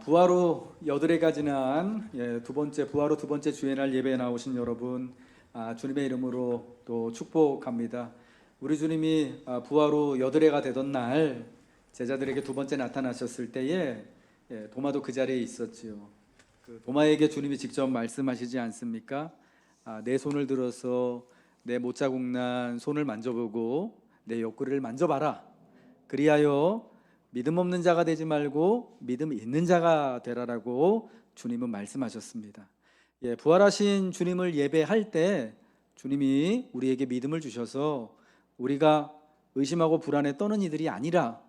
부활후 여드레가 지난 부활후 두 번째 주의 날 예배에 나오신 여러분, 주님의 이름으로 또 축복합니다. 우리 주님이 부활후 여드레가 되던 날 제자들에게 두 번째 나타나셨을 때에 도마도 그 자리에 있었지요. 그 도마에게 주님이 직접 말씀하시지 않습니까? 내 손을 들어서 내 못자국 난 손을 만져보고 내 옆구리를 만져봐라. 그리하여 믿음 없는 자가 되지 말고 믿음 있는 자가 되라라고 주님은 말씀하셨습니다. 부활하신 주님을 예배할 때 주님이 우리에게 믿음을 주셔서 우리가 의심하고 불안에 떠는 이들이 아니라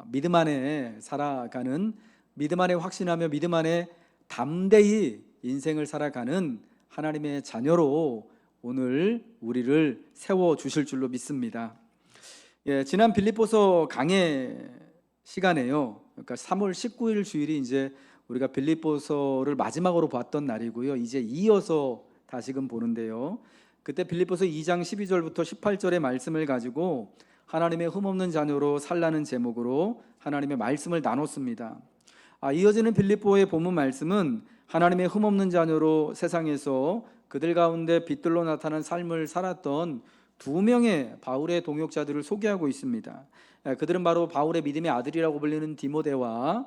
믿음 안에 살아가는, 믿음 안에 확신하며 믿음 안에 담대히 인생을 살아가는 하나님의 자녀로 오늘 우리를 세워 주실 줄로 믿습니다. 지난 빌립보서 강해 시간에요. 그러니까 3월 19일 주일이 이제 우리가 빌립보서를 마지막으로 봤던 날이고요. 이제 이어서 다시금 보는데요. 그때 빌립보서 2장 12절부터 18절의 말씀을 가지고 하나님의 흠없는 자녀로 살라는 제목으로 하나님의 말씀을 나눴습니다. 이어지는 빌립보의 본문 말씀은 하나님의 흠없는 자녀로 세상에서 그들 가운데 빛들로 나타난 삶을 살았던 두 명의 바울의 동역자들을 소개하고 있습니다. 그들은 바로 바울의 믿음의 아들이라고 불리는 디모데와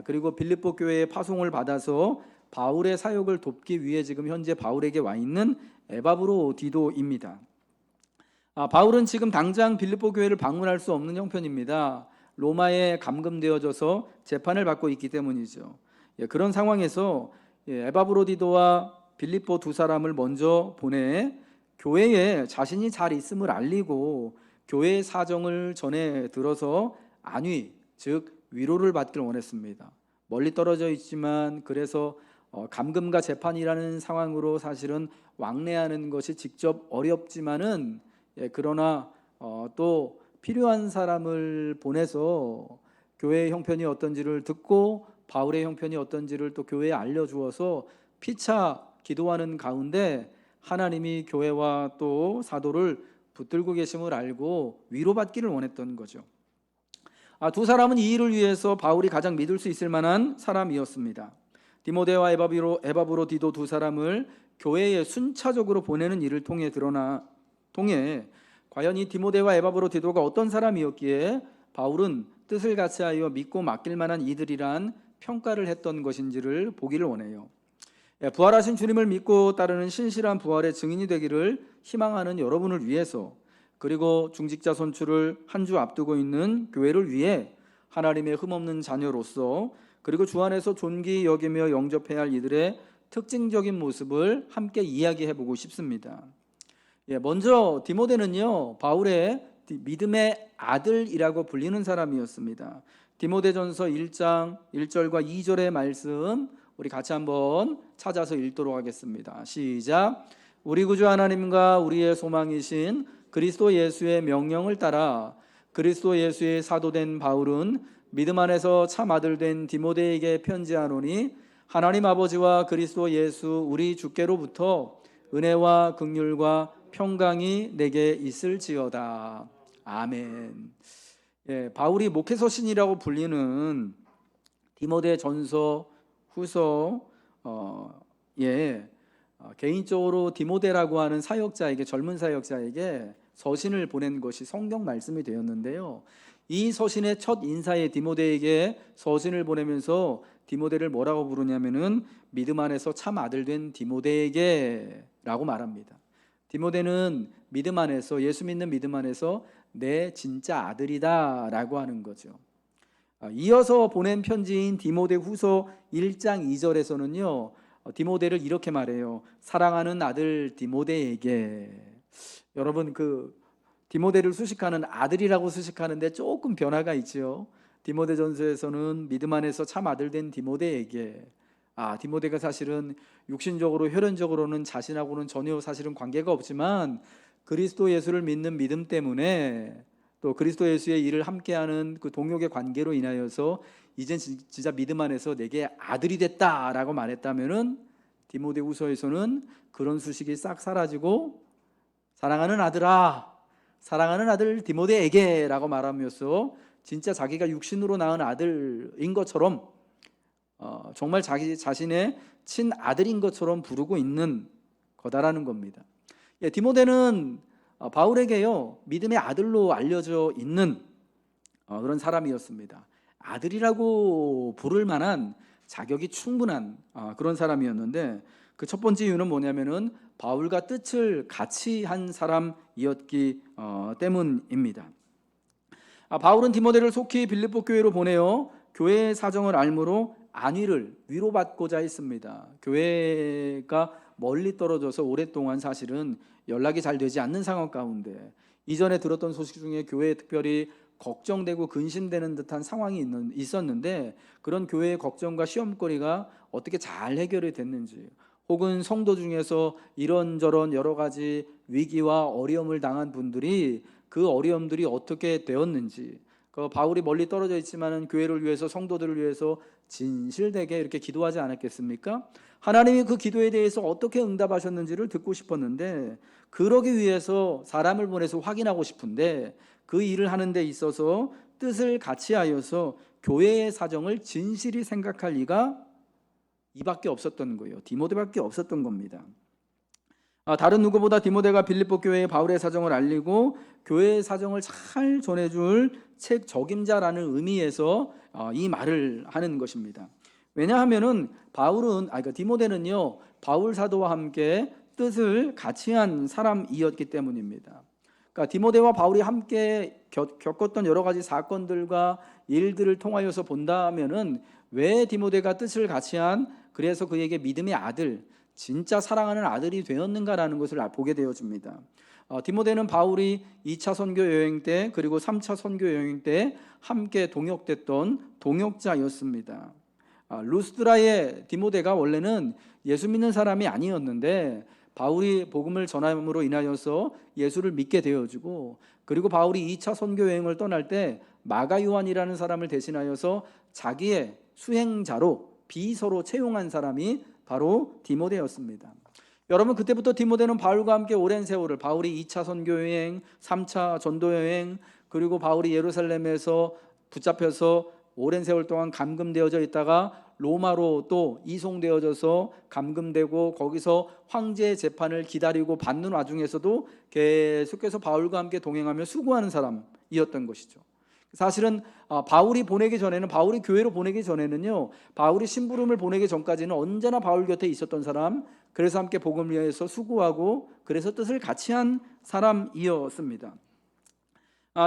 그리고 빌립보 교회의 파송을 받아서 바울의 사역을 돕기 위해 지금 현재 바울에게 와 있는 에바브로디도입니다. 바울은 지금 당장 빌립보 교회를 방문할 수 없는 형편입니다. 로마에 감금되어져서 재판을 받고 있기 때문이죠. 그런 상황에서 에바브로디도와 빌립보 두 사람을 먼저 보내 교회에 자신이 잘 있음을 알리고 교회의 사정을 전해 들어서 안위, 즉 위로를 받길 원했습니다. 멀리 떨어져 있지만 그래서 감금과 재판이라는 상황으로 사실은 왕래하는 것이 직접 어렵지만은 그러나 또 필요한 사람을 보내서 교회의 형편이 어떤지를 듣고 바울의 형편이 어떤지를 또 교회에 알려주어서 피차 기도하는 가운데 하나님이 교회와 또 사도를 붙들고 계심을 알고 위로받기를 원했던 거죠. 두 사람은 이 일을 위해서 바울이 가장 믿을 수 있을 만한 사람이었습니다. 디모데와 에바브로디도 두 사람을 교회에 순차적으로 보내는 일을 통해 과연 이 디모데와 에바브로디도가 어떤 사람이었기에 바울은 뜻을 같이하여 믿고 맡길 만한 이들이란 평가를 했던 것인지를 보기를 원해요. 부활하신 주님을 믿고 따르는 신실한 부활의 증인이 되기를 희망하는 여러분을 위해서, 그리고 중직자 선출을 한 주 앞두고 있는 교회를 위해 하나님의 흠없는 자녀로서 그리고 주 안에서 존귀 여기며 영접해야 할 이들의 특징적인 모습을 함께 이야기해 보고 싶습니다. 먼저 디모데는요, 바울의 믿음의 아들이라고 불리는 사람이었습니다. 디모데전서 1장 1절과 2절의 말씀 우리 같이 한번 찾아서 읽도록 하겠습니다. 시작. 우리 구주 하나님과 우리의 소망이신 그리스도 예수의 명령을 따라 그리스도 예수의 사도된 바울은 믿음 안에서 참 아들 된 디모데에게 편지하노니 하나님 아버지와 그리스도 예수 우리 주께로부터 은혜와 긍휼과 평강이 내게 있을지어다. 아멘. 바울이 목회서신이라고 불리는 디모데 전서 후서 개인적으로 디모데라고 하는 사역자에게, 젊은 사역자에게 서신을 보낸 것이 성경 말씀이 되었는데요. 이 서신의 첫 인사에 디모데에게 서신을 보내면서 디모데를 뭐라고 부르냐면은 믿음 안에서 참 아들 된 디모데에게 라고 말합니다. 디모데는 믿음 안에서, 예수 믿는 믿음 안에서 내 진짜 아들이다 라고 하는 거죠. 이어서 보낸 편지인 디모데 후서 1장 2절에서는요 디모데를 이렇게 말해요. 사랑하는 아들 디모데에게. 여러분, 그 디모데를 수식하는 아들이라고 수식하는데 조금 변화가 있죠. 디모데전서에서는 믿음 안에서 참 아들 된 디모데에게. 디모데가 사실은 육신적으로 혈연적으로는 자신하고는 전혀 사실은 관계가 없지만 그리스도 예수를 믿는 믿음 때문에 또 그리스도 예수의 일을 함께하는 그 동역의 관계로 인하여서 이젠 진짜 믿음 안에서 내게 아들이 됐다라고 말했다면은 디모데후서에서는 그런 수식이 싹 사라지고 사랑하는 아들아, 사랑하는 아들 디모데에게라고 말하면서 진짜 자기가 육신으로 낳은 아들인 것처럼 정말 자기 자신의 친아들인 것처럼 부르고 있는 거다라는 겁니다. 디모데는 바울에게요 믿음의 아들로 알려져 있는 그런 사람이었습니다. 아들이라고 부를 만한 자격이 충분한 그런 사람이었는데, 그 첫 번째 이유는 뭐냐면은 바울과 뜻을 같이 한 사람이었기 때문입니다. 바울은 디모데를 속히 빌립보 교회로 보내어 교회의 사정을 알므로 안위를 위로받고자 했습니다. 교회가 멀리 떨어져서 오랫동안 사실은 연락이 잘 되지 않는 상황 가운데 이전에 들었던 소식 중에 교회에 특별히 걱정되고 근심되는 듯한 상황이 있었는데, 그런 교회의 걱정과 시험거리가 어떻게 잘 해결이 됐는지, 혹은 성도 중에서 이런저런 여러 가지 위기와 어려움을 당한 분들이 그 어려움들이 어떻게 되었는지, 바울이 멀리 떨어져 있지만은 교회를 위해서, 성도들을 위해서 진실되게 이렇게 기도하지 않았겠습니까? 하나님이 그 기도에 대해서 어떻게 응답하셨는지를 듣고 싶었는데, 그러기 위해서 사람을 보내서 확인하고 싶은데, 그 일을 하는 데 있어서 뜻을 같이 하여서 교회의 사정을 진실히 생각할 리가 이밖에 없었던 거예요. 디모데밖에 없었던 겁니다. 다른 누구보다 디모데가 빌립보 교회에 바울의 사정을 알리고 교회의 사정을 잘 전해줄 책 적임자라는 의미에서 이 말을 하는 것입니다. 왜냐하면은 그러니까 디모데는요 바울 사도와 함께 뜻을 같이 한 사람이었기 때문입니다. 그러니까 디모데와 바울이 함께 겪었던 여러 가지 사건들과 일들을 통하여서 본다면은 왜 디모데가 뜻을 같이 한, 그래서 그에게 믿음의 아들, 진짜 사랑하는 아들이 되었는가라는 것을 보게 되어집니다. 디모데는 바울이 2차 선교 여행 때 그리고 3차 선교 여행 때 함께 동역됐던 동역자였습니다. 루스드라의 디모데가 원래는 예수 믿는 사람이 아니었는데 바울이 복음을 전함으로 인하여서 예수를 믿게 되어지고, 그리고 바울이 2차 선교 여행을 떠날 때 마가 요한이라는 사람을 대신하여서 자기의 수행자로 비서로 채용한 사람이 바로 디모데였습니다. 여러분, 그때부터 디모데는 바울과 함께 오랜 세월을, 바울이 2차 선교 여행, 3차 전도 여행, 그리고 바울이 예루살렘에서 붙잡혀서 오랜 세월 동안 감금되어져 있다가 로마로 또 이송되어져서 감금되고 거기서 황제의 재판을 기다리고 받는 와중에서도 계속해서 바울과 함께 동행하며 수고하는 사람이었던 것이죠. 사실은 바울이 교회로 보내기 전에는요, 바울이 심부름을 보내기 전까지는 언제나 바울 곁에 있었던 사람, 그래서 함께 복음을 위해서 수고하고 그래서 뜻을 같이 한 사람이었습니다.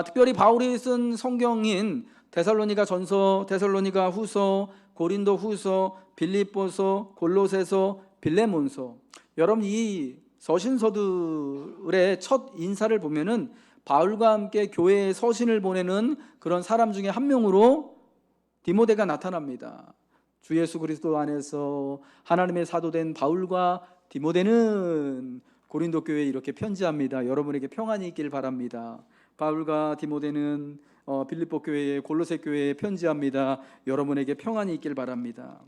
특별히 바울이 쓴 성경인 데살로니가 전서, 데살로니가 후서, 고린도 후서, 빌립보서, 골로새서, 빌레몬서, 여러분 이 서신서들의 첫 인사를 보면은 바울과 함께 교회에 서신을 보내는 그런 사람 중에 한 명으로 디모데가 나타납니다. 주 예수 그리스도 안에서 하나님의 사도된 바울과 디모데는 고린도 교회에 이렇게 편지합니다. 여러분에게 평안이 있길 바랍니다. 바울과 디모데는 빌립보 교회에, 골로새 교회에 편지합니다. 여러분에게 평안이 있길 바랍니다.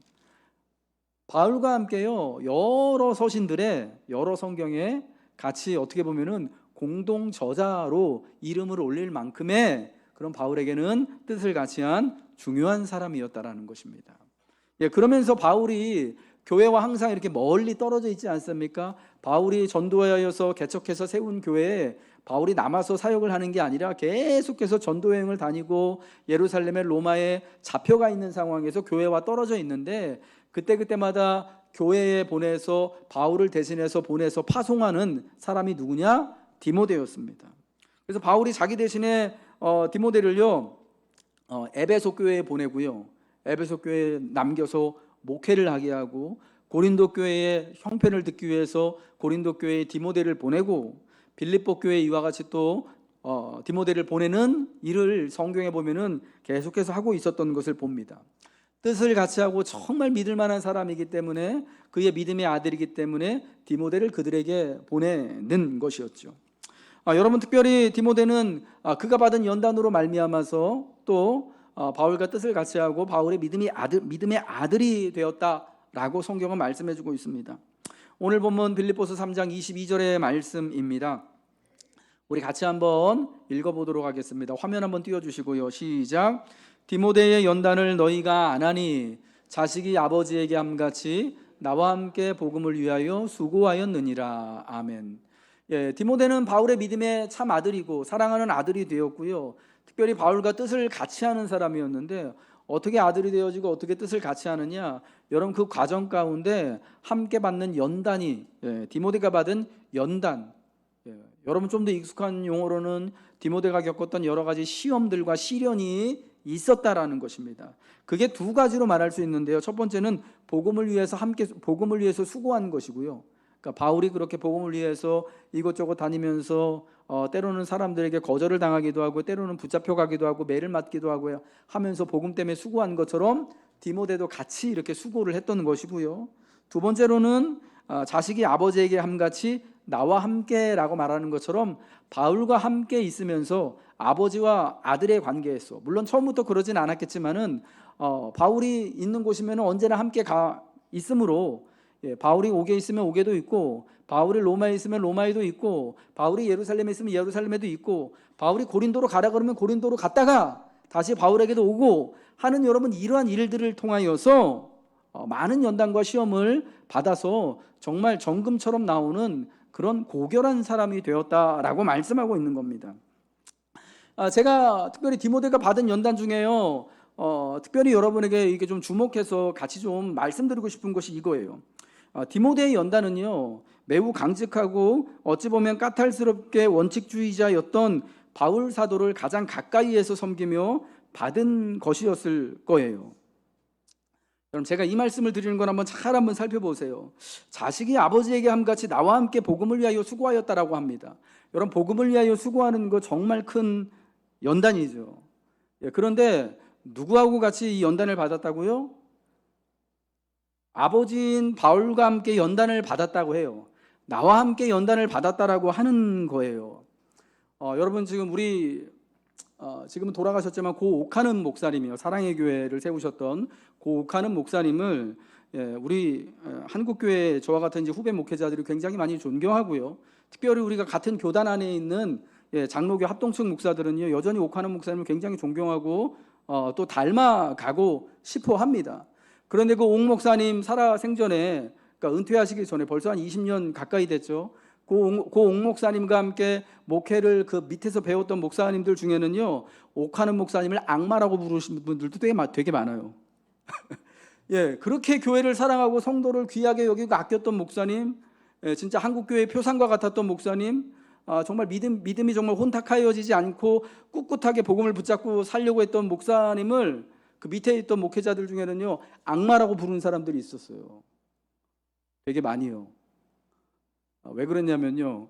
바울과 함께요 여러 서신들의, 여러 성경에 같이 어떻게 보면은 공동 저자로 이름을 올릴 만큼의 그런 바울에게는 뜻을 같이 한 중요한 사람이었다라는 것입니다. 그러면서 바울이 교회와 항상 이렇게 멀리 떨어져 있지 않습니까? 바울이 전도하여서 개척해서 세운 교회에 바울이 남아서 사역을 하는 게 아니라 계속해서 전도 여행을 다니고 예루살렘에, 로마에 잡혀가 있는 상황에서 교회와 떨어져 있는데, 그때마다 교회에 보내서 바울을 대신해서 보내서 파송하는 사람이 누구냐? 디모데였습니다. 그래서 바울이 자기 대신에 디모데를요 에베소 교회에 보내고요, 에베소 교회에 남겨서 목회를 하게 하고, 고린도 교회의 형편을 듣기 위해서 고린도 교회에 디모데를 보내고, 빌립보 교회에 이와 같이 또 디모데를 보내는 일을 성경에 보면은 계속해서 하고 있었던 것을 봅니다. 뜻을 같이 하고 정말 믿을 만한 사람이기 때문에, 그의 믿음의 아들이기 때문에 디모데를 그들에게 보내는 것이었죠. 여러분, 특별히 디모데는 그가 받은 연단으로 말미암아서 또 바울과 뜻을 같이 하고 바울의 믿음의 아들이 되었다라고 성경은 말씀해주고 있습니다. 오늘 본문 빌립보서 3장 22절의 말씀입니다. 우리 같이 한번 읽어보도록 하겠습니다. 화면 한번 띄워주시고요. 시작. 디모데의 연단을 너희가 안 하니 자식이 아버지에게 함같이 나와 함께 복음을 위하여 수고하였느니라. 아멘. 예, 디모데는 바울의 믿음의 참 아들이고 사랑하는 아들이 되었고요. 특별히 바울과 뜻을 같이 하는 사람이었는데 어떻게 아들이 되어지고 어떻게 뜻을 같이 하느냐? 여러분 그 과정 가운데 함께 받는 연단이 디모데가 받은 연단. 여러분 좀 더 익숙한 용어로는 디모데가 겪었던 여러 가지 시험들과 시련이 있었다라는 것입니다. 그게 두 가지로 말할 수 있는데요. 첫 번째는 복음을 위해서 수고한 것이고요. 그러니까 바울이 그렇게 복음을 위해서 이것저것 다니면서 때로는 사람들에게 거절을 당하기도 하고 때로는 붙잡혀 가기도 하고 매를 맞기도 하고 하면서 복음 때문에 수고한 것처럼 디모데도 같이 이렇게 수고를 했던 것이고요. 두 번째로는 자식이 아버지에게 함같이 나와 함께라고 말하는 것처럼 바울과 함께 있으면서 아버지와 아들의 관계에서, 물론 처음부터 그러진 않았겠지만은 바울이 있는 곳이면 언제나 함께 가 있으므로 바울이 옥에 있으면 옥에도 있고 바울이 로마에 있으면 로마에도 있고 바울이 예루살렘에 있으면 예루살렘에도 있고 바울이 고린도로 가라 그러면 고린도로 갔다가 다시 바울에게도 오고 하는 여러분 이러한 일들을 통하여서 많은 연단과 시험을 받아서 정말 정금처럼 나오는 그런 고결한 사람이 되었다라고 말씀하고 있는 겁니다. 제가 특별히 디모데가 받은 연단 중에요, 특별히 여러분에게 이게 좀 주목해서 같이 좀 말씀드리고 싶은 것이 이거예요. 디모데의 연단은요 매우 강직하고 어찌 보면 까탈스럽게 원칙주의자였던 바울 사도를 가장 가까이에서 섬기며 받은 것이었을 거예요. 그럼 제가 이 말씀을 드리는 건 잘 한번 살펴보세요. 자식이 아버지에게 함같이 나와 함께 복음을 위하여 수고하였다라고 합니다. 여러분 복음을 위하여 수고하는 거 정말 큰 연단이죠. 그런데 누구하고 같이 이 연단을 받았다고요? 아버지인 바울과 함께 연단을 받았다고 해요. 나와 함께 연단을 받았다라고 하는 거예요. 여러분 지금 우리 지금은 돌아가셨지만 고 옥하는 목사님이요, 사랑의 교회를 세우셨던 고 옥하는 목사님을 우리 한국교회 저와 같은 이제 후배 목회자들이 굉장히 많이 존경하고요. 특별히 우리가 같은 교단 안에 있는 장로교 합동측 목사들은요 여전히 옥하는 목사님을 굉장히 존경하고 또 닮아가고 싶어 합니다. 그런데 그 옥 목사님 살아 생전에, 그러니까 은퇴하시기 전에 벌써 한 20년 가까이 됐죠. 그 옥 목사님과 함께 목회를 그 밑에서 배웠던 목사님들 중에는요 옥하는 목사님을 악마라고 부르시는 분들도 되게 많아요. 그렇게 교회를 사랑하고 성도를 귀하게 여기고 아꼈던 목사님, 진짜 한국교회의 표상과 같았던 목사님, 정말 믿음이 정말 혼탁하여지지 않고 꿋꿋하게 복음을 붙잡고 살려고 했던 목사님을 그 밑에 있던 목회자들 중에는요 악마라고 부르는 사람들이 있었어요. 되게 많이요. 왜 그랬냐면요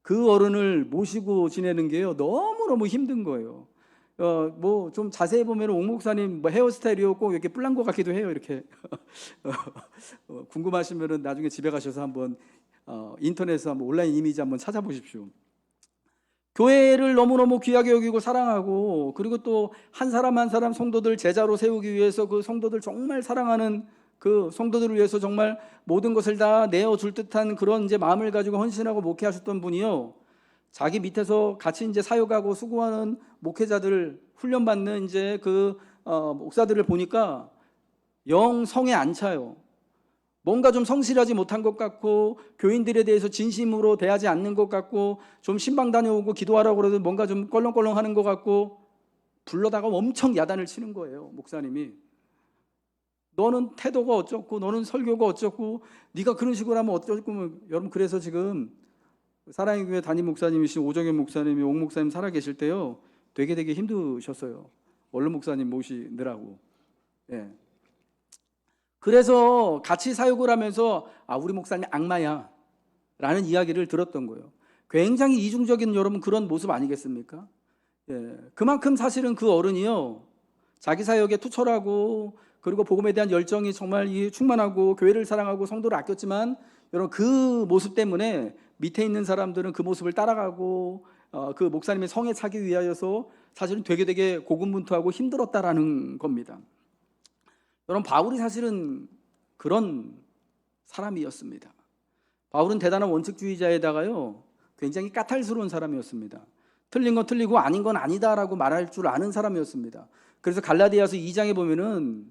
그 어른을 모시고 지내는 게요 너무너무 힘든 거예요. 뭐 좀 자세히 보면 옥 목사님 헤어스타일이 꼭 이렇게 뿔난 것 같기도 해요. 이렇게 궁금하시면은 나중에 집에 가셔서 한번 인터넷에서 한번 온라인 이미지 한번 찾아보십시오. 교회를 너무너무 귀하게 여기고 사랑하고, 그리고 또 한 사람 한 사람 성도들 제자로 세우기 위해서 그 성도들 정말 사랑하는 그 성도들을 위해서 정말 모든 것을 다 내어줄 듯한 그런 이제 마음을 가지고 헌신하고 목회하셨던 분이요, 자기 밑에서 같이 이제 사역하고 수고하는 목회자들 훈련받는 이제 그 목사들을 보니까 영 성에 안 차요. 뭔가 좀 성실하지 못한 것 같고 교인들에 대해서 진심으로 대하지 않는 것 같고 좀 신방 다녀오고 기도하라고 그래도 뭔가 좀 껄렁껄렁 하는 것 같고 불러다가 엄청 야단을 치는 거예요. 목사님이 너는 태도가 어쩌고 너는 설교가 어쩌고 네가 그런 식으로 하면 어쩌고. 여러분 그래서 지금 사랑의 교회 담임 목사님이신 오정현 목사님이 옥 목사님 살아계실 때요 되게 힘드셨어요. 원로 목사님 모시느라고. 그래서 같이 사역을 하면서 우리 목사님 악마야 라는 이야기를 들었던 거예요. 굉장히 이중적인 여러분 그런 모습 아니겠습니까? 그만큼 사실은 그 어른이요 자기 사역에 투철하고 그리고 복음에 대한 열정이 정말 충만하고 교회를 사랑하고 성도를 아꼈지만 여러분 그 모습 때문에 밑에 있는 사람들은 그 모습을 따라가고 그 목사님의 성에 차기 위하여서 사실은 되게 고군분투하고 힘들었다라는 겁니다. 여러분 바울이 사실은 그런 사람이었습니다. 바울은 대단한 원칙주의자에다가요 굉장히 까탈스러운 사람이었습니다. 틀린 건 틀리고 아닌 건 아니다라고 말할 줄 아는 사람이었습니다. 그래서 갈라디아서 2장에 보면은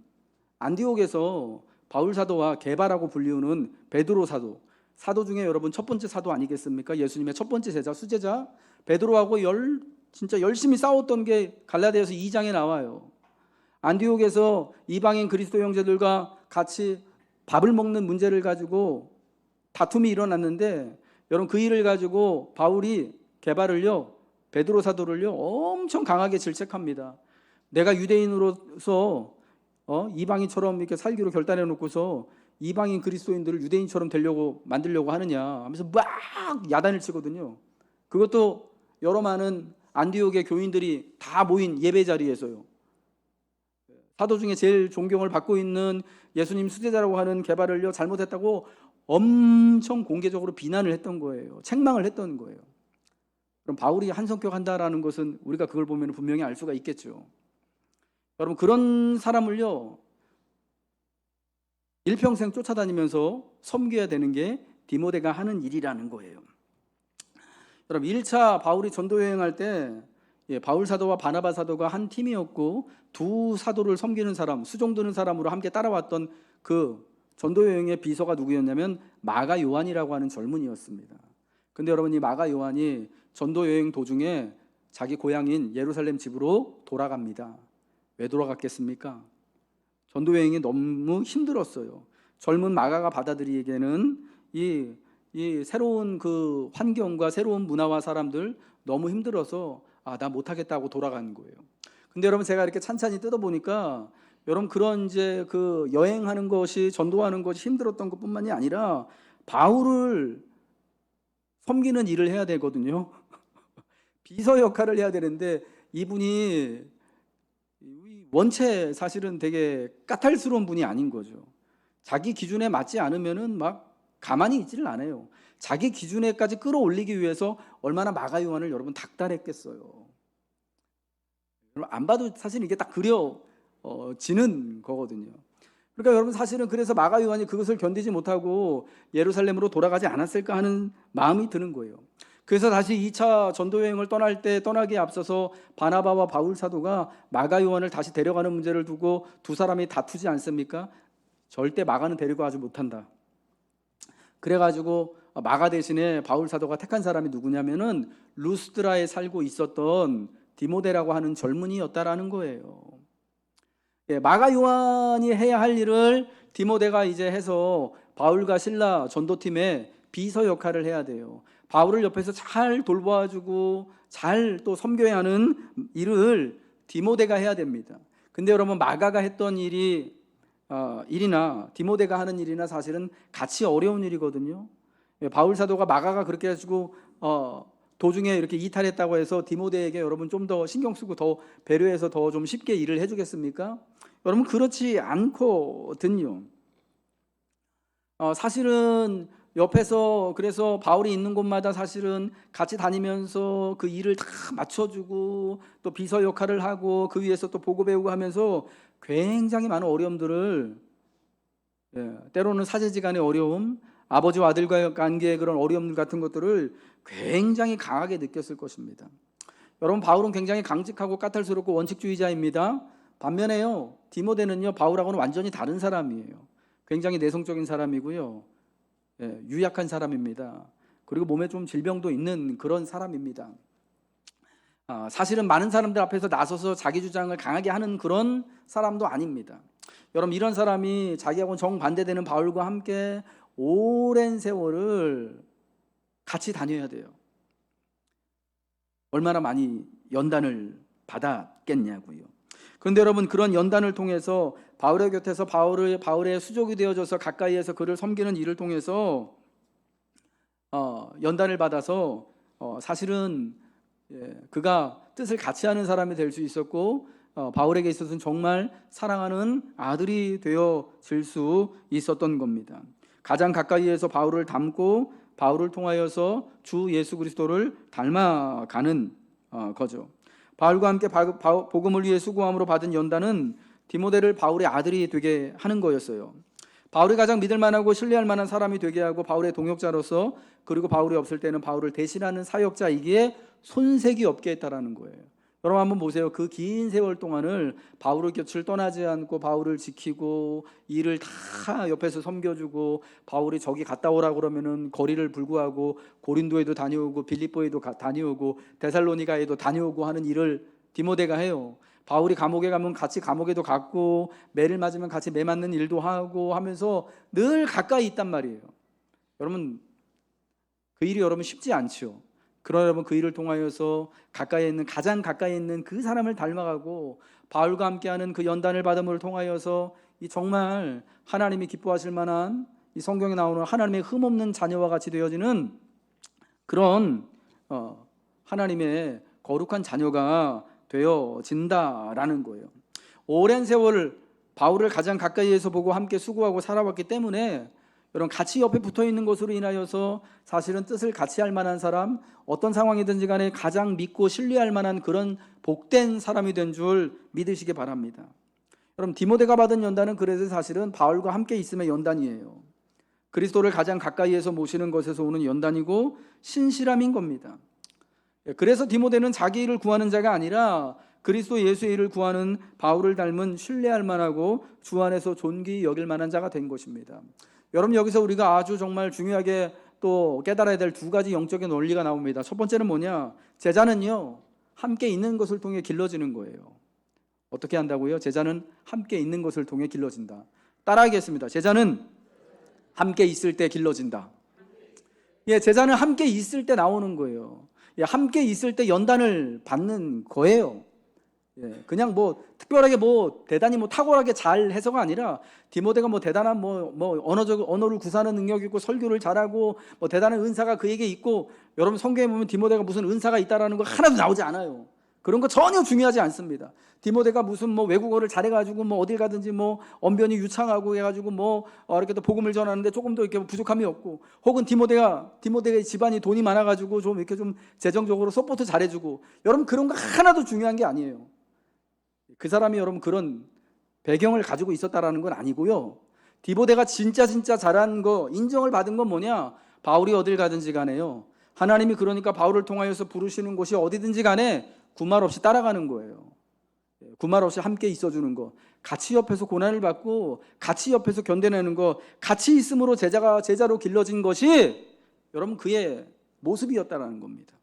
안디옥에서 바울 사도와 게바라고 불리우는 베드로 사도 중에 여러분 첫 번째 사도 아니겠습니까? 예수님의 첫 번째 제자, 수제자 베드로하고 진짜 열심히 싸웠던 게 갈라디아서 2장에 나와요. 안디옥에서 이방인 그리스도 형제들과 같이 밥을 먹는 문제를 가지고 다툼이 일어났는데, 여러분 그 일을 가지고 바울이 게바를요, 베드로 사도를요 엄청 강하게 질책합니다. 내가 유대인으로서 이방인처럼 이렇게 살기로 결단해 놓고서 이방인 그리스도인들을 유대인처럼 만들려고 하느냐 하면서 막 야단을 치거든요. 그것도 여러 많은 안디옥의 교인들이 다 모인 예배 자리에서요. 사도 중에 제일 존경을 받고 있는 예수님 수제자라고 하는 게바를요 잘못했다고 엄청 공개적으로 비난을 했던 거예요. 책망을 했던 거예요. 그럼 바울이 한 성격 한다라는 것은 우리가 그걸 보면 분명히 알 수가 있겠죠. 여러분 그런 사람을요 일평생 쫓아다니면서 섬겨야 되는 게 디모데가 하는 일이라는 거예요. 여러분 1차 바울이 전도 여행할 때 바울 사도와 바나바 사도가 한 팀이었고, 두 사도를 섬기는 사람, 수종 드는 사람으로 함께 따라왔던 그 전도 여행의 비서가 누구였냐면 마가 요한이라고 하는 젊은이였습니다. 근데 여러분 이 마가 요한이 전도 여행 도중에 자기 고향인 예루살렘 집으로 돌아갑니다. 왜 돌아갔겠습니까? 전도 여행이 너무 힘들었어요. 젊은 마가가 받아들이기에는 이 새로운 그 환경과 새로운 문화와 사람들 너무 힘들어서 나 못하겠다고 돌아간 거예요. 근데 여러분 제가 이렇게 찬찬히 뜯어보니까 여러분 그런 이제 그 여행하는 것이, 전도하는 것이 힘들었던 것뿐만이 아니라 바울을 섬기는 일을 해야 되거든요. 비서 역할을 해야 되는데 이분이 원체 사실은 되게 까탈스러운 분이 아닌 거죠. 자기 기준에 맞지 않으면은 막 가만히 있지를 않아요. 자기 기준에까지 끌어올리기 위해서 얼마나 마가 요한을 여러분 닥달했겠어요. 여러분 안 봐도 사실 이게 딱 그려지는 거거든요. 그러니까 여러분 사실은 그래서 마가 요한이 그것을 견디지 못하고 예루살렘으로 돌아가지 않았을까 하는 마음이 드는 거예요. 그래서 다시 2차 전도 여행을 떠나기에 앞서서 바나바와 바울 사도가 마가 요한을 다시 데려가는 문제를 두고 두 사람이 다투지 않습니까? 절대 마가는 데려가지 못한다. 그래가지고 마가 대신에 바울 사도가 택한 사람이 누구냐면은 루스드라에 살고 있었던 디모데라고 하는 젊은이였다라는 거예요. 마가 요한이 해야 할 일을 디모데가 이제 해서 바울과 실라 전도팀의 비서 역할을 해야 돼요. 바울을 옆에서 잘 돌봐주고 잘 또 섬겨야 하는 일을 디모데가 해야 됩니다. 근데 여러분 마가가 했던 일이나 디모데가 하는 일이나 사실은 같이 어려운 일이거든요. 바울 사도가 마가가 그렇게 해가지고 도중에 이렇게 이탈했다고 해서 디모데에게 여러분 좀 더 신경 쓰고 더 배려해서 더 좀 쉽게 일을 해주겠습니까? 여러분 그렇지 않거든요. 사실은 옆에서 그래서 바울이 있는 곳마다 사실은 같이 다니면서 그 일을 다 맞춰주고 또 비서 역할을 하고 그 위에서 또 보고 배우고 하면서 굉장히 많은 어려움들을, 때로는 사제지간의 어려움, 아버지와 아들과의 관계의 그런 어려움 같은 것들을 굉장히 강하게 느꼈을 것입니다. 여러분 바울은 굉장히 강직하고 까탈스럽고 원칙주의자입니다. 반면에요 디모데는요 바울하고는 완전히 다른 사람이에요. 굉장히 내성적인 사람이고요, 유약한 사람입니다. 그리고 몸에 좀 질병도 있는 그런 사람입니다. 사실은 많은 사람들 앞에서 나서서 자기 주장을 강하게 하는 그런 사람도 아닙니다. 여러분 이런 사람이 자기하고는 정반대되는 바울과 함께 오랜 세월을 같이 다녀야 돼요. 얼마나 많이 연단을 받았겠냐고요. 그런데 여러분 그런 연단을 통해서 바울의 곁에서 바울의 수족이 되어져서 가까이에서 그를 섬기는 일을 통해서 연단을 받아서 사실은 그가 뜻을 같이 하는 사람이 될 수 있었고, 바울에게 있어서는 정말 사랑하는 아들이 되어질 수 있었던 겁니다. 가장 가까이에서 바울을 닮고 바울을 통하여서 주 예수 그리스도를 닮아가는 거죠. 바울과 함께 복음을 위해 수고함으로 받은 연단은 디모데를 바울의 아들이 되게 하는 거였어요. 바울이 가장 믿을 만하고 신뢰할 만한 사람이 되게 하고 바울의 동역자로서, 그리고 바울이 없을 때는 바울을 대신하는 사역자이기에 손색이 없게 했다라는 거예요. 여러분 한번 보세요. 그 긴 세월 동안을 바울의 곁을 떠나지 않고 바울을 지키고 일을 다 옆에서 섬겨주고, 바울이 저기 갔다 오라 그러면은 거리를 불구하고 고린도에도 다녀오고 빌립보에도 다녀오고 데살로니가에도 다녀오고 하는 일을 디모데가 해요. 바울이 감옥에 가면 같이 감옥에도 갔고, 매를 맞으면 같이 매 맞는 일도 하고 하면서 늘 가까이 있단 말이에요. 여러분 그 일이 여러분 쉽지 않죠. 그러나 여러분 그 일을 통하여서 가장 가까이 있는 그 사람을 닮아가고 바울과 함께하는 그 연단을 받음을 통하여서 이 정말 하나님이 기뻐하실 만한, 이 성경에 나오는 하나님의 흠없는 자녀와 같이 되어지는 그런 하나님의 거룩한 자녀가 되어진다라는 거예요. 오랜 세월 바울을 가장 가까이에서 보고 함께 수고하고 살아왔기 때문에 여러분 같이 옆에 붙어 있는 것으로 인하여서 사실은 뜻을 같이 할 만한 사람, 어떤 상황이든지 간에 가장 믿고 신뢰할 만한 그런 복된 사람이 된 줄 믿으시기 바랍니다. 여러분 디모데가 받은 연단은 그래서 사실은 바울과 함께 있음의 연단이에요. 그리스도를 가장 가까이에서 모시는 것에서 오는 연단이고 신실함인 겁니다. 그래서 디모데는 자기 일을 구하는 자가 아니라 그리스도 예수의 일을 구하는 바울을 닮은 신뢰할 만하고 주 안에서 존귀 여길 만한 자가 된 것입니다. 여러분 여기서 우리가 아주 정말 중요하게 또 깨달아야 될 두 가지 영적인 원리가 나옵니다. 첫 번째는 뭐냐? 제자는요 함께 있는 것을 통해 길러지는 거예요. 어떻게 한다고요? 제자는 함께 있는 것을 통해 길러진다. 따라하겠습니다. 제자는 함께 있을 때 길러진다. 제자는 함께 있을 때 나오는 거예요. 함께 있을 때 연단을 받는 거예요. 그냥 특별하게 대단히 탁월하게 잘 해서가 아니라, 디모데가 대단한 언어를 구사하는 능력이 있고 설교를 잘하고 대단한 은사가 그에게 있고, 여러분 성경에 보면 디모데가 무슨 은사가 있다라는 거 하나도 나오지 않아요. 그런 거 전혀 중요하지 않습니다. 디모데가 무슨 외국어를 잘해가지고 어딜 가든지 언변이 유창하고 해가지고 이렇게 또 복음을 전하는데 조금 더 이렇게 부족함이 없고, 혹은 디모데의 집안이 돈이 많아가지고 좀 이렇게 좀 재정적으로 서포트 잘해주고, 여러분 그런 거 하나도 중요한 게 아니에요. 그 사람이 여러분 그런 배경을 가지고 있었다라는 건 아니고요. 디모데가 진짜 잘한 거, 인정을 받은 건 뭐냐? 바울이 어딜 가든지 간에요, 하나님이 그러니까 바울을 통하여서 부르시는 곳이 어디든지 간에 구말 없이 따라가는 거예요. 구말 없이 함께 있어주는 거, 같이 옆에서 고난을 받고 같이 옆에서 견뎌내는 거, 같이 있음으로 제자로 길러진 것이 여러분 그의 모습이었다라는 겁니다.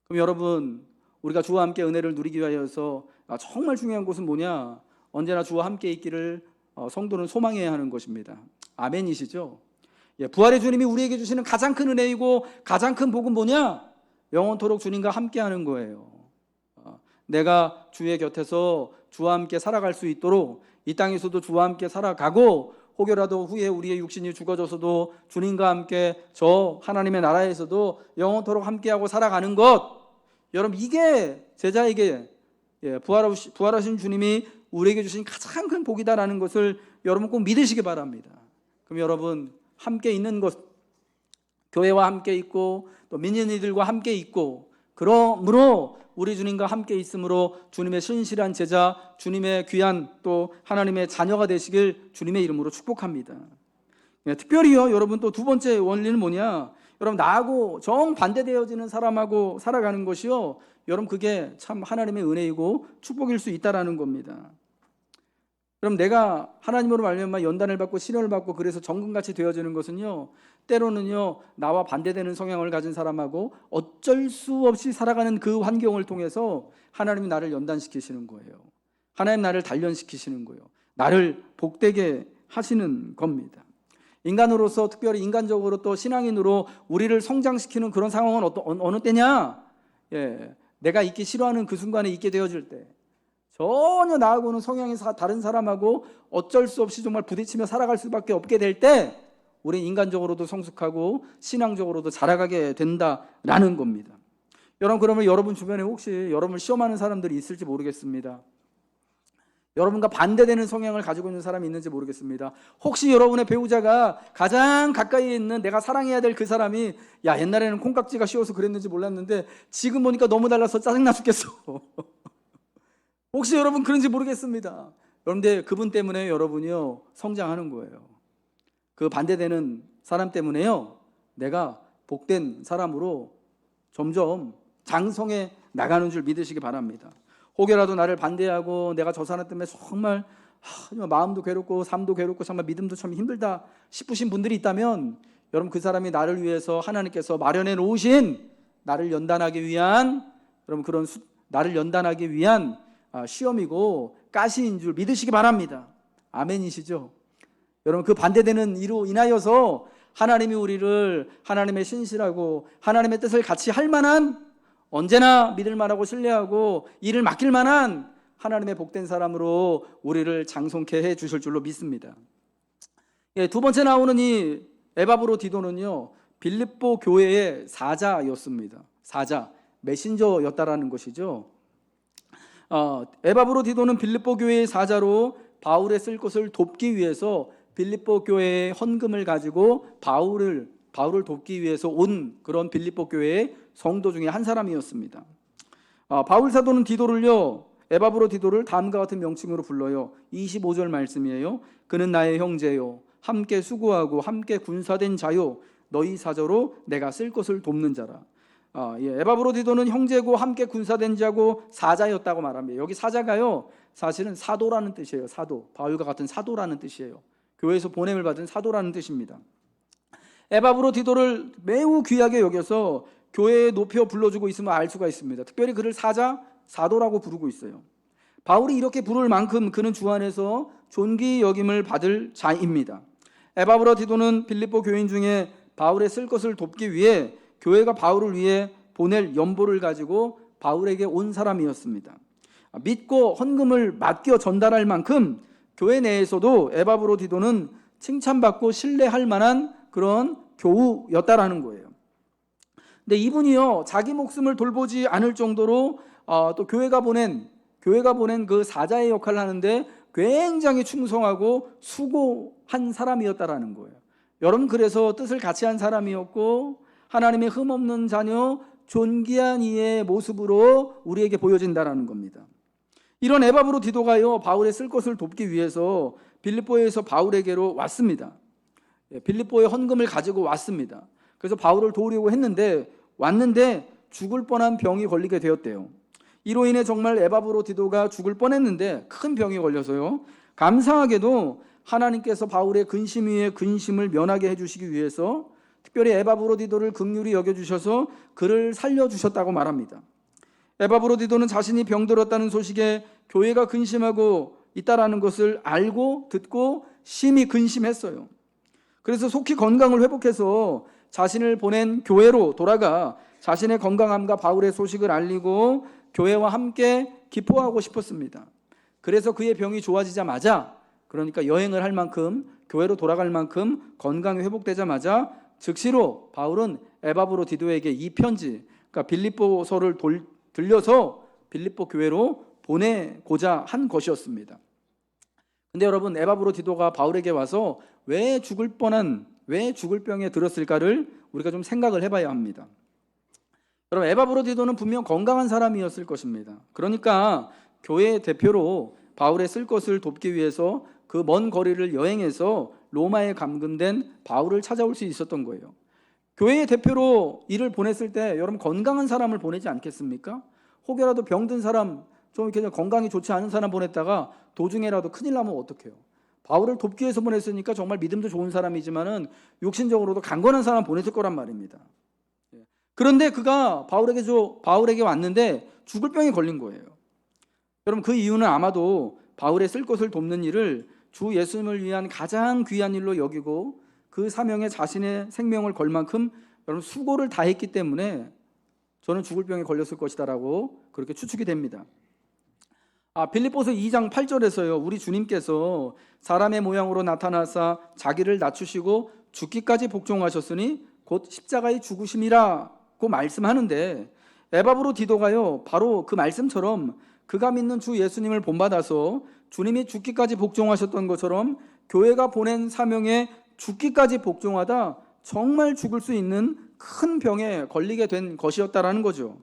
그럼 여러분 우리가 주와 함께 은혜를 누리기 위하여서 정말 중요한 것은 뭐냐? 언제나 주와 함께 있기를 성도는 소망해야 하는 것입니다. 아멘이시죠? 부활의 주님이 우리에게 주시는 가장 큰 은혜이고 가장 큰 복은 뭐냐? 영원토록 주님과 함께하는 거예요. 내가 주의 곁에서 주와 함께 살아갈 수 있도록 이 땅에서도 주와 함께 살아가고, 혹여라도 후에 우리의 육신이 죽어져서도 주님과 함께 저 하나님의 나라에서도 영원토록 함께하고 살아가는 것, 여러분 이게 제자에게 부활하신 주님이 우리에게 주신 가장 큰 복이다라는 것을 여러분 꼭 믿으시기 바랍니다. 그럼 여러분 함께 있는 것, 교회와 함께 있고 또 민연이들과 함께 있고, 그러므로 우리 주님과 함께 있으므로 주님의 신실한 제자, 주님의 귀한 또 하나님의 자녀가 되시길 주님의 이름으로 축복합니다. 특별히요 여러분 또 두 번째 원리는 뭐냐? 여러분 나하고 정반대되어지는 사람하고 살아가는 것이요, 여러분 그게 참 하나님의 은혜이고 축복일 수 있다라는 겁니다. 그럼 내가 하나님으로 말미암아 연단을 받고 시련을 받고 그래서 정금같이 되어지는 것은요, 때로는요 나와 반대되는 성향을 가진 사람하고 어쩔 수 없이 살아가는 그 환경을 통해서 하나님이 나를 연단시키시는 거예요. 하나님 나를 단련시키시는 거예요. 나를 복되게 하시는 겁니다. 인간으로서, 특별히 인간적으로 또 신앙인으로 우리를 성장시키는 그런 상황은 어느 때냐? 내가 있기 싫어하는 그 순간에 있게 되어질 때, 전혀 나하고는 성향이 다른 사람하고 어쩔 수 없이 정말 부딪히며 살아갈 수밖에 없게 될 때, 우리 인간적으로도 성숙하고 신앙적으로도 자라가게 된다라는 겁니다. 여러분 그러면 여러분 주변에 혹시 여러분을 시험하는 사람들이 있을지 모르겠습니다. 여러분과 반대되는 성향을 가지고 있는 사람이 있는지 모르겠습니다. 혹시 여러분의 배우자가 가장 가까이 있는 내가 사랑해야 될 그 사람이 옛날에는 콩깍지가 씌워서 그랬는지 몰랐는데 지금 보니까 너무 달라서 짜증나 죽겠어. 혹시 여러분 그런지 모르겠습니다. 그런데 그분 때문에 여러분이요 성장하는 거예요. 그 반대되는 사람 때문에요 내가 복된 사람으로 점점 장성해 나가는 줄 믿으시기 바랍니다. 혹여라도 나를 반대하고 내가 저 사람 때문에 정말 마음도 괴롭고 삶도 괴롭고 정말 믿음도 참 힘들다 싶으신 분들이 있다면, 여러분 그 사람이 나를 위해서 하나님께서 마련해 놓으신 나를 연단하기 위한 시험이고 가시인 줄 믿으시기 바랍니다. 아멘이시죠? 여러분 그 반대되는 이로 인하여서 하나님이 우리를 하나님의 신실하고 하나님의 뜻을 같이 할 만한, 언제나 믿을 만하고 신뢰하고 일을 맡길 만한 하나님의 복된 사람으로 우리를 장성케 해 주실 줄로 믿습니다. 두 번째 나오는 이 에바브로디도는요, 빌립보 교회의 사자였습니다. 사자, 메신저였다라는 것이죠. 에바브로디도는 빌립보 교회의 사자로 바울의 쓸 것을 돕기 위해서 빌립보 교회의 헌금을 가지고 바울을 돕기 위해서 온 그런 빌립보 교회의 성도 중에 한 사람이었습니다. 바울 사도는 디도를요, 에바브로디도를 다음과 같은 명칭으로 불러요. 25절 말씀이에요. 그는 나의 형제요, 함께 수고하고 함께 군사된 자요, 너희 사저로 내가 쓸 것을 돕는 자라. 에바브로디도는 형제고 함께 군사된 자고 사자였다고 말합니다. 여기 사자가요, 사실은 사도라는 뜻이에요. 사도, 바울과 같은 사도라는 뜻이에요. 교회에서 보냄을 받은 사도라는 뜻입니다. 에바브로디도를 매우 귀하게 여겨서 교회에 높여 불러주고 있으면 알 수가 있습니다. 특별히 그를 사도라고 부르고 있어요. 바울이 이렇게 부를 만큼 그는 주 안에서 존귀 여김을 받을 자입니다. 에바브로디도는 빌립보 교인 중에 바울의 쓸 것을 돕기 위해 교회가 바울을 위해 보낼 연보를 가지고 바울에게 온 사람이었습니다. 믿고 헌금을 맡겨 전달할 만큼 교회 내에서도 에바브로디도는 칭찬받고 신뢰할 만한 그런 교우였다라는 거예요. 근데 이분이요, 자기 목숨을 돌보지 않을 정도로 또 교회가 보낸 그 사자의 역할을 하는데 굉장히 충성하고 수고한 사람이었다라는 거예요. 여러분, 그래서 뜻을 같이 한 사람이었고 하나님의 흠없는 자녀, 존귀한 이의 모습으로 우리에게 보여진다라는 겁니다. 이런 에바브로디도가요, 바울의 쓸 것을 돕기 위해서 빌립보에서 바울에게로 왔습니다. 빌립보에 헌금을 가지고 왔습니다. 그래서 바울을 도우려고 왔는데 죽을 뻔한 병이 걸리게 되었대요. 이로 인해 정말 에바브로디도가 죽을 뻔했는데, 큰 병이 걸려서요, 감사하게도 하나님께서 바울의 근심 위에 근심을 면하게 해주시기 위해서 특별히 에바브로디도를 긍휼히 여겨주셔서 그를 살려주셨다고 말합니다. 에바브로디도는 자신이 병들었다는 소식에 교회가 근심하고 있다라는 것을 알고 듣고 심히 근심했어요. 그래서 속히 건강을 회복해서 자신을 보낸 교회로 돌아가 자신의 건강함과 바울의 소식을 알리고 교회와 함께 기뻐하고 싶었습니다. 그래서 그의 병이 좋아지자마자, 그러니까 여행을 할 만큼, 교회로 돌아갈 만큼 건강이 회복되자마자 즉시로 바울은 에바브로디도에게 이 편지, 그러니까 빌립보서를 들려서 빌립보 교회로 보내고자 한 것이었습니다. 근데 여러분, 에바브로디도가 바울에게 와서 왜 죽을 병에 들었을까를 우리가 좀 생각을 해봐야 합니다. 여러분, 에바브로디도는 분명 건강한 사람이었을 것입니다. 그러니까 교회 대표로 바울의 쓸 것을 돕기 위해서 그 먼 거리를 여행해서 로마에 감금된 바울을 찾아올 수 있었던 거예요. 교회의 대표로 일을 보냈을 때 여러분, 건강한 사람을 보내지 않겠습니까? 혹여라도 병든 사람, 좀 이렇게 건강이 좋지 않은 사람 보냈다가 도중에라도 큰일 나면 어떡해요? 바울을 돕기 위해서 보냈으니까 정말 믿음도 좋은 사람이지만은 육신적으로도 강건한 사람 보냈을 거란 말입니다. 그런데 그가 바울에게 왔는데 죽을 병에 걸린 거예요. 여러분, 그 이유는 아마도 바울의 쓸 것을 돕는 일을 주 예수님을 위한 가장 귀한 일로 여기고 그 사명에 자신의 생명을 걸 만큼 여러분 수고를 다했기 때문에 저는 죽을 병에 걸렸을 것이다라고 그렇게 추측이 됩니다. 빌립보서 2장 8절에서요, 우리 주님께서 사람의 모양으로 나타나사 자기를 낮추시고 죽기까지 복종하셨으니 곧 십자가의 죽으심이라고 말씀하는데, 에바브로디도가요, 바로 그 말씀처럼 그가 믿는 주 예수님을 본받아서 주님이 죽기까지 복종하셨던 것처럼 교회가 보낸 사명에 죽기까지 복종하다 정말 죽을 수 있는 큰 병에 걸리게 된 것이었다라는 거죠.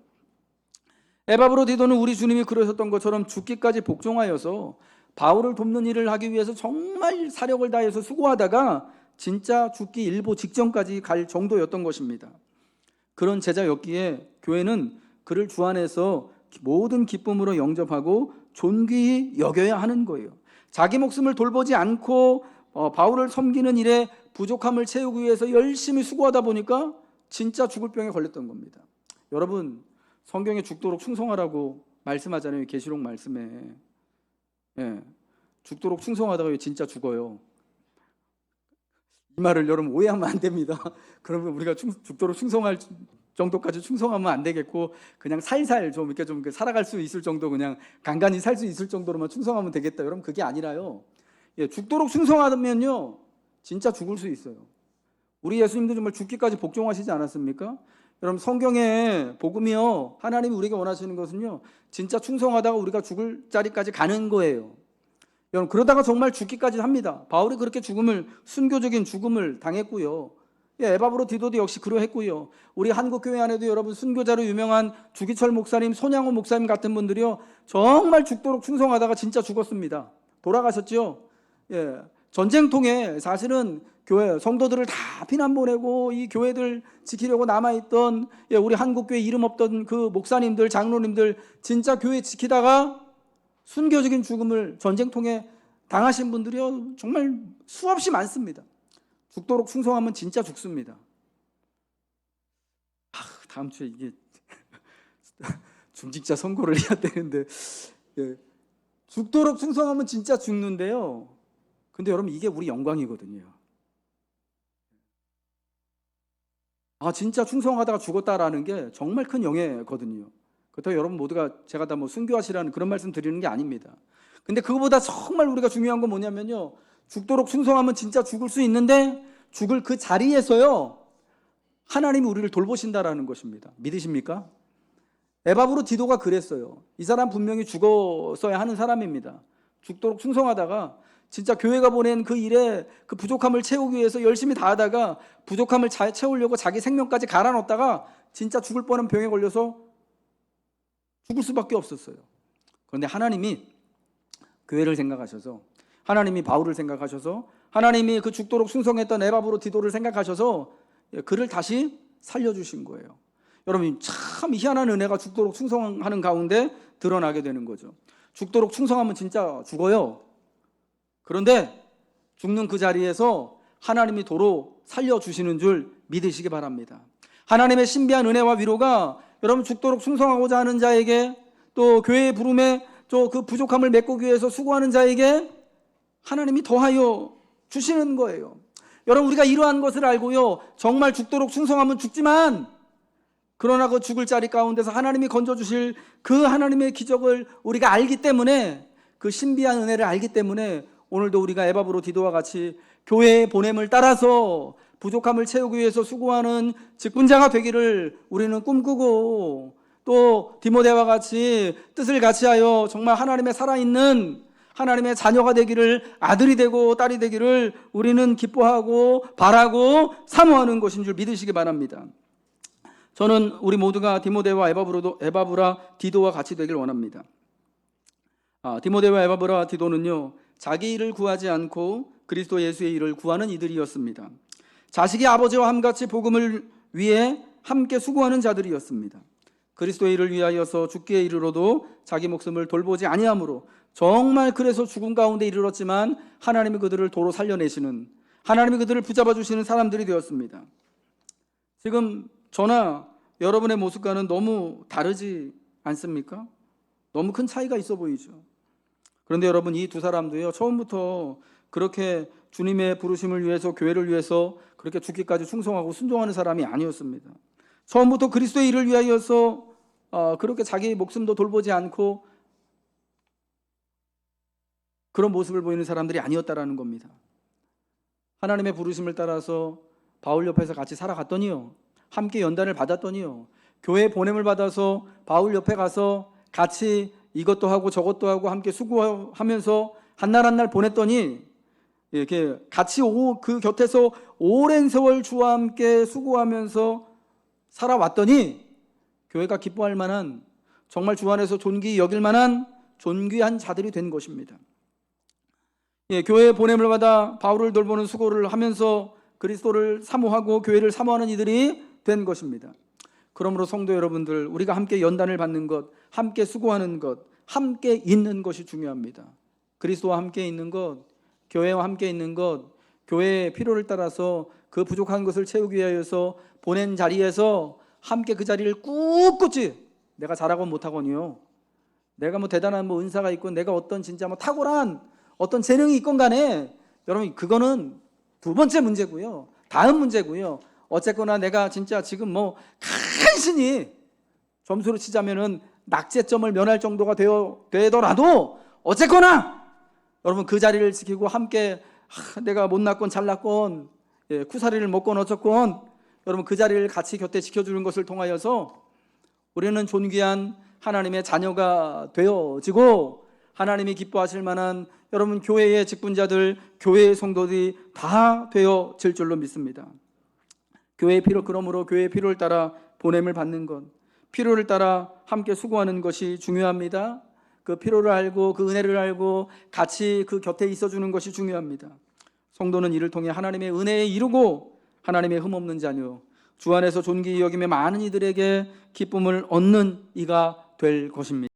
에바브로디도는 우리 주님이 그러셨던 것처럼 죽기까지 복종하여서 바울을 돕는 일을 하기 위해서 정말 사력을 다해서 수고하다가 진짜 죽기 일보 직전까지 갈 정도였던 것입니다. 그런 제자였기에 교회는 그를 주 안에서 모든 기쁨으로 영접하고 존귀히 여겨야 하는 거예요. 자기 목숨을 돌보지 않고 바울을 섬기는 일에 부족함을 채우기 위해서 열심히 수고하다 보니까 진짜 죽을 병에 걸렸던 겁니다. 여러분, 성경에 죽도록 충성하라고 말씀하잖아요. 계시록 말씀에. 죽도록 충성하다가 왜 진짜 죽어요? 이 말을 여러분 오해하면 안 됩니다. 그러면 우리가 죽도록 충성할 정도까지 충성하면 안 되겠고, 그냥 살살 좀 이렇게 좀 살아갈 수 있을 정도, 그냥 간간히 살 수 있을 정도로만 충성하면 되겠다. 여러분, 그게 아니라요. 죽도록 충성하면요 진짜 죽을 수 있어요. 우리 예수님도 정말 죽기까지 복종하시지 않았습니까? 여러분, 성경의 복음이요, 하나님이 우리에게 원하시는 것은요, 진짜 충성하다가 우리가 죽을 자리까지 가는 거예요. 여러분, 그러다가 정말 죽기까지 합니다. 바울이 그렇게 순교적인 죽음을 당했고요. 에바브로 디도도 역시 그러했고요. 우리 한국교회 안에도 여러분 순교자로 유명한 주기철 목사님, 손양호 목사님 같은 분들이요, 정말 죽도록 충성하다가 진짜 죽었습니다. 돌아가셨죠. 전쟁통에 사실은 교회 성도들을 다 피난 보내고 이 교회들 지키려고 남아있던 우리 한국교회 이름 없던 그 목사님들, 장로님들 진짜 교회 지키다가 순교적인 죽음을 전쟁통에 당하신 분들이요 정말 수없이 많습니다. 죽도록 충성하면 진짜 죽습니다. 다음 주에 이게 중직자 선고를 해야 되는데, 죽도록 충성하면 진짜 죽는데요. 근데 여러분, 이게 우리 영광이거든요. 진짜 충성하다가 죽었다라는 게 정말 큰 영예거든요. 그렇다고 여러분 모두가 제가 다 순교하시라는 그런 말씀 드리는 게 아닙니다. 근데 그거보다 정말 우리가 중요한 건 뭐냐면요, 죽도록 충성하면 진짜 죽을 수 있는데 죽을 그 자리에서요 하나님이 우리를 돌보신다라는 것입니다. 믿으십니까? 에바브로 디도가 그랬어요. 이 사람 분명히 죽었어야 하는 사람입니다. 죽도록 충성하다가 진짜 교회가 보낸 그 일에 그 부족함을 채우기 위해서 열심히 다하다가 부족함을 채우려고 자기 생명까지 갈아넣었다가 진짜 죽을 뻔한 병에 걸려서 죽을 수밖에 없었어요. 그런데 하나님이 교회를 생각하셔서, 하나님이 바울을 생각하셔서, 하나님이 그 죽도록 충성했던 에바브로 디도를 생각하셔서 그를 다시 살려주신 거예요. 여러분, 참 희한한 은혜가 죽도록 충성하는 가운데 드러나게 되는 거죠. 죽도록 충성하면 진짜 죽어요. 그런데 죽는 그 자리에서 하나님이 도로 살려주시는 줄 믿으시기 바랍니다. 하나님의 신비한 은혜와 위로가 여러분 죽도록 충성하고자 하는 자에게, 또 교회의 부름에 또 그 부족함을 메꾸기 위해서 수고하는 자에게 하나님이 더하여 주시는 거예요. 여러분, 우리가 이러한 것을 알고요 정말 죽도록 충성하면 죽지만, 그러나 그 죽을 자리 가운데서 하나님이 건져주실 그 하나님의 기적을 우리가 알기 때문에, 그 신비한 은혜를 알기 때문에 오늘도 우리가 에바브로 디도와 같이 교회의 보냄을 따라서 부족함을 채우기 위해서 수고하는 직분자가 되기를 우리는 꿈꾸고, 또 디모데와 같이 뜻을 같이하여 정말 하나님의 살아있는 하나님의 자녀가 되기를, 아들이 되고 딸이 되기를 우리는 기뻐하고 바라고 사모하는 것인 줄 믿으시기 바랍니다. 저는 우리 모두가 디모데와 에바브라 디도와 같이 되길 원합니다. 디모데와 에바브라 디도는요 자기 일을 구하지 않고 그리스도 예수의 일을 구하는 이들이었습니다. 자식이 아버지와 함같이 복음을 위해 함께 수고하는 자들이었습니다. 그리스도의 일을 위하여서 죽기에 이르러도 자기 목숨을 돌보지 아니하므로 정말 그래서 죽음 가운데 이르렀지만 하나님이 그들을 도로 살려내시는, 하나님이 그들을 붙잡아 주시는 사람들이 되었습니다. 지금 저나 여러분의 모습과는 너무 다르지 않습니까? 너무 큰 차이가 있어 보이죠. 그런데 여러분, 이 두 사람도요 처음부터 그렇게 주님의 부르심을 위해서, 교회를 위해서 그렇게 죽기까지 충성하고 순종하는 사람이 아니었습니다. 처음부터 그리스도의 일을 위하여서 그렇게 자기 목숨도 돌보지 않고 그런 모습을 보이는 사람들이 아니었다라는 겁니다. 하나님의 부르심을 따라서 바울 옆에서 같이 살아갔더니요, 함께 연단을 받았더니요, 교회 보냄을 받아서 바울 옆에 가서 같이 이것도 하고 저것도 하고 함께 수고하면서 한날 한날 보냈더니, 이렇게 같이 그 곁에서 오랜 세월 주와 함께 수고하면서 살아왔더니 교회가 기뻐할 만한, 정말 주 안에서 존귀히 여길 만한 존귀한 자들이 된 것입니다. 교회의 보냄을 받아 바울을 돌보는 수고를 하면서 그리스도를 사모하고 교회를 사모하는 이들이 된 것입니다. 그러므로 성도 여러분들, 우리가 함께 연단을 받는 것, 함께 수고하는 것, 함께 있는 것이 중요합니다. 그리스도와 함께 있는 것, 교회와 함께 있는 것, 교회의 필요를 따라서 그 부족한 것을 채우기 위하여서 보낸 자리에서 함께 그 자리를 꿋꿋이, 내가 잘하건 못하거니요, 내가 뭐 대단한 뭐 은사가 있고 내가 어떤 진짜 뭐 탁월한 어떤 재능이 있건 간에 여러분 그거는 두 번째 문제고요, 다음 문제고요. 어쨌거나 내가 진짜 지금 뭐 간신히 점수로 치자면은 낙제점을 면할 정도가 되더라도 어쨌거나 여러분 그 자리를 지키고 함께 내가 못났건 잘났건 쿠사리를 먹건 어쩌건 여러분 그 자리를 같이 곁에 지켜주는 것을 통하여서 우리는 존귀한 하나님의 자녀가 되어지고 하나님이 기뻐하실 만한 여러분 교회의 직분자들, 교회의 성도들이 다 되어질 줄로 믿습니다. 그러므로 교회의 필요를 따라 보냄을 받는 것, 필요를 따라 함께 수고하는 것이 중요합니다. 그 필요를 알고 그 은혜를 알고 같이 그 곁에 있어주는 것이 중요합니다. 성도는 이를 통해 하나님의 은혜에 이루고 하나님의 흠없는 자녀, 주 안에서 존귀히 여김에 많은 이들에게 기쁨을 얻는 이가 될 것입니다.